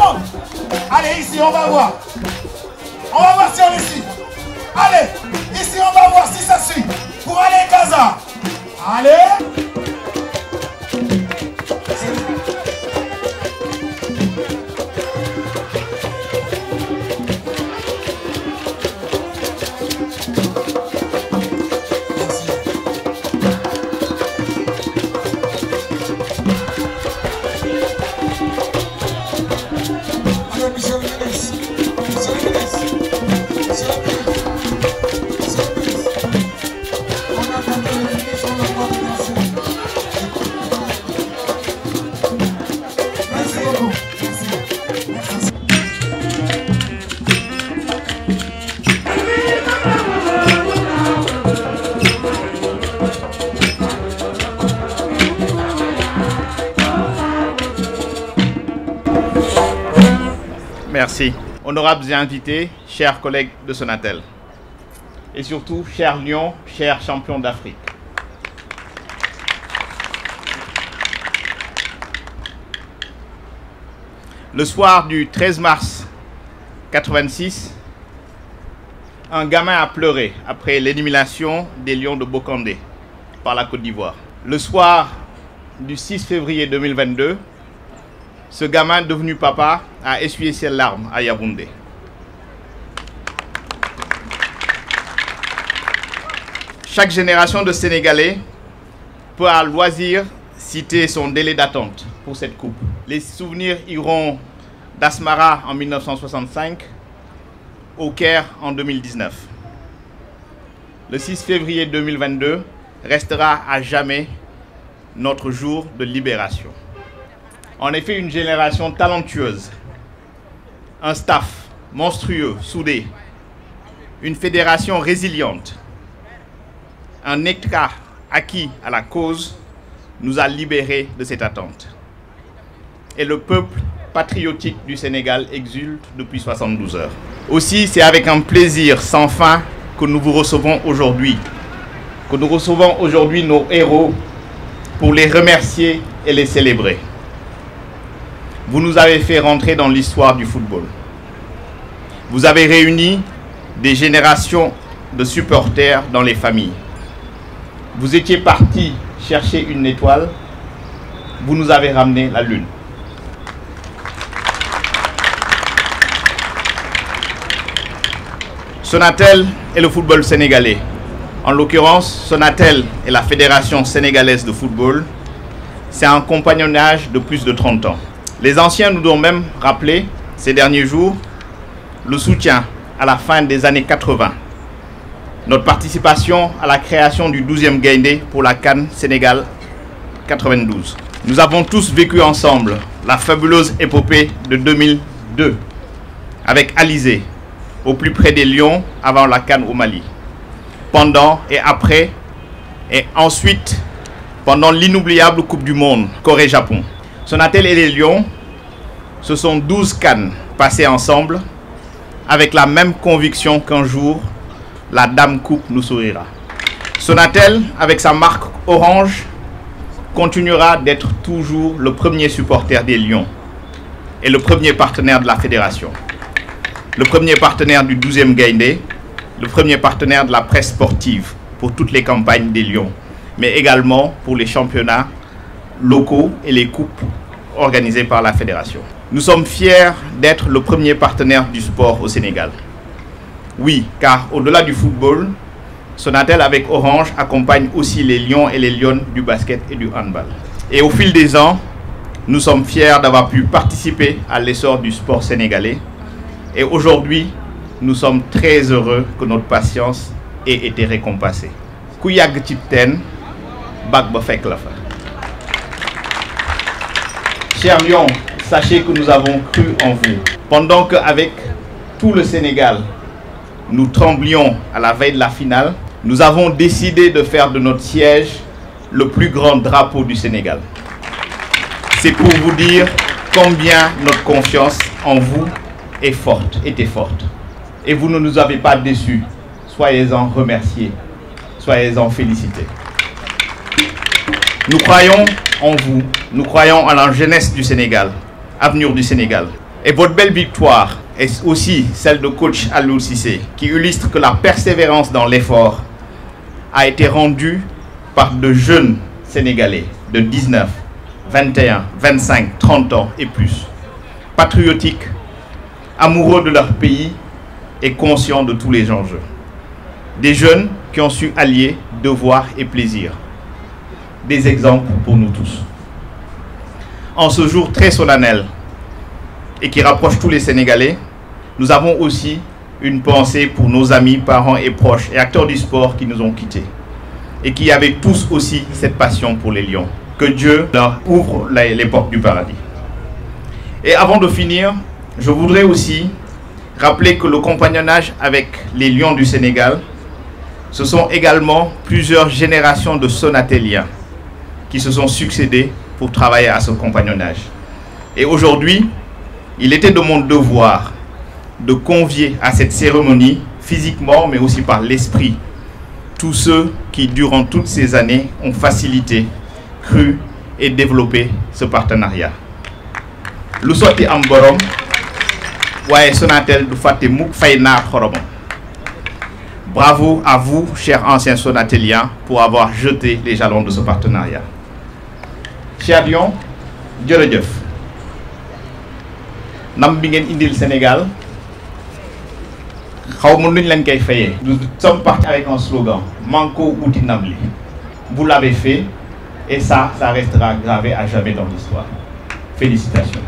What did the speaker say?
monde. Allez, ici, on va voir. On va voir si on est ici. Allez, ici, on va voir si ça suit. Pour aller Gaza. Allez. Merci. Honorables et invités, chers collègues de Sonatel. Et surtout, chers Lions, chers champions d'Afrique. Le soir du 13 mars 86, un gamin a pleuré après l'élimination des Lions de Bokandé par la Côte d'Ivoire. Le soir du 6 février 2022, ce gamin devenu papa a essuyé ses larmes à Yaoundé. Chaque génération de Sénégalais peut à loisir citer son délai d'attente pour cette coupe. Les souvenirs iront d'Asmara en 1965 au Caire en 2019. Le 6 février 2022 restera à jamais notre jour de libération. En effet, une génération talentueuse, un staff monstrueux, soudé, une fédération résiliente, un État acquis à la cause nous a libérés de cette attente. Et le peuple patriotique du Sénégal exulte depuis 72 heures. Aussi, c'est avec un plaisir sans fin que nous vous recevons aujourd'hui, nos héros pour les remercier et les célébrer. Vous nous avez fait rentrer dans l'histoire du football. Vous avez réuni des générations de supporters dans les familles. Vous étiez partis chercher une étoile. Vous nous avez ramené la lune. Sonatel et le football sénégalais. En l'occurrence, Sonatel et la Fédération sénégalaise de football, c'est un compagnonnage de plus de 30 ans. Les anciens nous ont même rappelé ces derniers jours le soutien à la fin des années 80. Notre participation à la création du 12e Gaïndé pour la CAN Sénégal 92. Nous avons tous vécu ensemble la fabuleuse épopée de 2002 avec Alizé, au plus près des Lions avant la CAN au Mali. Pendant et après, et ensuite pendant l'inoubliable Coupe du Monde Corée-Japon. Sonatel et les Lions, ce sont 12 CAN passées ensemble avec la même conviction qu'un jour, la Dame Coupe nous sourira. Sonatel, avec sa marque orange, continuera d'être toujours le premier supporter des Lions et le premier partenaire de la fédération, le premier partenaire du 12e Gaïndé, le premier partenaire de la presse sportive pour toutes les campagnes des Lions, mais également pour les championnats locaux et les coupes organisées par la fédération. Nous sommes fiers d'être le premier partenaire du sport au Sénégal. Oui, car au-delà du football, Sonatel avec Orange accompagne aussi les Lions et les Lionnes du basket et du handball. Et au fil des ans, nous sommes fiers d'avoir pu participer à l'essor du sport sénégalais. Et aujourd'hui, nous sommes très heureux que notre patience ait été récompensée. Kouyag Chipten, Bagba Feklafa. Chers Lions, sachez que nous avons cru en vous. Pendant qu'avec tout le Sénégal, nous tremblions à la veille de la finale, nous avons décidé de faire de notre siège le plus grand drapeau du Sénégal. C'est pour vous dire combien notre confiance en vous était forte. Et vous ne nous avez pas déçus. Soyez-en remerciés. Soyez-en félicités. Nous croyons en vous. Nous croyons en la jeunesse du Sénégal, avenir du Sénégal. Et votre belle victoire est aussi celle de coach Aliou Cissé, qui illustre que la persévérance dans l'effort a été rendue par de jeunes Sénégalais de 19, 21, 25, 30 ans et plus, patriotiques, amoureux de leur pays et conscients de tous les enjeux. Des jeunes qui ont su allier devoir et plaisir. Des exemples pour nous tous. En ce jour très solennel et qui rapproche tous les Sénégalais, nous avons aussi une pensée pour nos amis, parents et proches et acteurs du sport qui nous ont quittés et qui avaient tous aussi cette passion pour les lions. Que Dieu leur ouvre les portes du paradis. Et avant de finir, je voudrais aussi rappeler que le compagnonnage avec les lions du Sénégal, ce sont également plusieurs générations de Sonatéliens qui se sont succédés pour travailler à ce compagnonnage. Et aujourd'hui, il était de mon devoir de convier à cette cérémonie, physiquement mais aussi par l'esprit, tous ceux qui, durant toutes ces années, ont facilité, cru et développé ce partenariat. Lu sotti am borom, waye Sonatel du fatte mukk fay naar xoromam. Bravo à vous, chers anciens Sonatéliens, pour avoir jeté les jalons de ce partenariat. Chers Lions, jërëjëf. Nam bi ngeen indil Sénégal, xaw ma nuñ leen koy fayee. Nous sommes partis avec un slogan, Manko Outi Namli. Vous l'avez fait et ça restera gravé à jamais dans l'histoire. Félicitations.